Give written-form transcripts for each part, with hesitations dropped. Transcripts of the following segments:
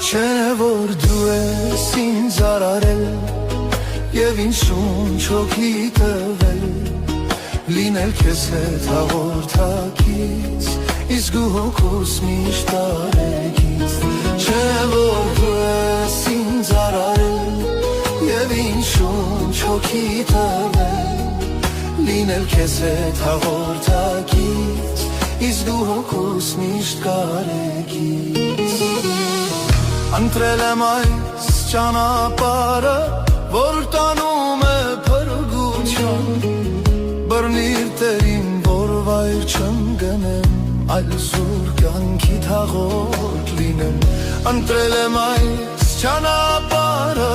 Չէ որ դու ես ինձ արարել Եվ ինձ շունչ հոգի տվել Լինել քեզ հետ հաղորդակից Իսկ դու հոգուս միշտ տարեկից Չէ որ դու ես ինձ արարել Եվ ինձ շունչ հոգի տվել Լինել քեզ հետ հաղորդակից Իսկ դու հոգուս միշտ կարեկից Ընտրել եմ այս ճանապարհը, որ տանում է փրկության Բռնիր Տերին, որ վայր չընկնեմ, այլ սուր կյանքի թաղորդ լինեմ Ընտրել եմ այս ճանապարհը,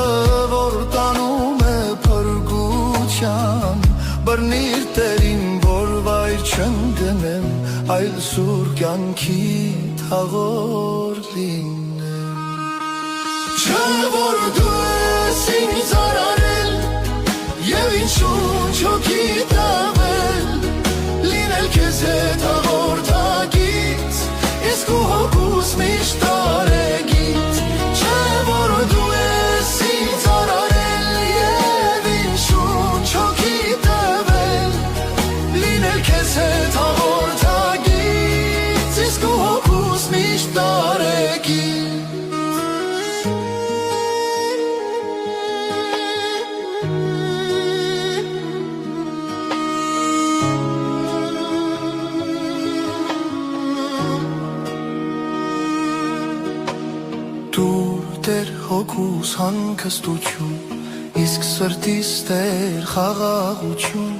որ տանում է փրկության Բռնիր Տերին, որ վայր չընկնեմ, այլ սուր կյանքի թաղորդ լինեմ Չէ որ դու ես ինձ արարել Եվ ինձ շունչ հոգի տվել Լինել քեզ հետ հաղորդակից Իսկ ու հոգուս միշտ տարեկից Չէ որ դու ես ինձ արարել Եվ ինձ շունչ հոգի տվել Լինել քեզ հետ հաղորդակից Իսկ ու հոգուս միշտ տարեկից Տեր հոգուս հանգստություն, իսկ սրտիս տեր խաղաղություն,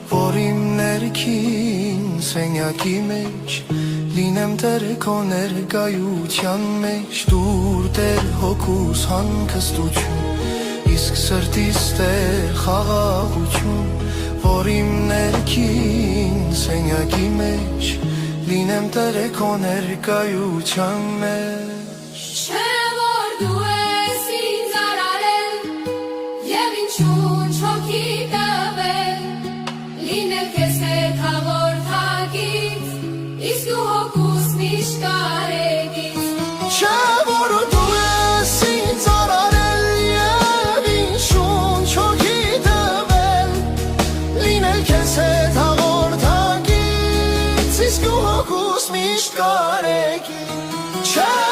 որ իմ ներքին սենյակի մեջ լինեմ Տեր քո ներկայության մեջ, դուր Տեր հոգուս հանգստություն, իսկ սրտիս տեր խաղաղություն, որ իմ ներքին սենյակի մեջ լինեմ Տեր քո ներկայության մեջ Շունչ հոգի տվել, լինել քեզ հետ հաղորդակից, իսկ դու հոգուս միշտ կարեկից Չէ որ դու ես ինձ արարել և ինձ շունչ հոգի տվել Լինել քեզ հետ հաղորդակից, իսկ դու հոգուս միշտ կարեկից Չէ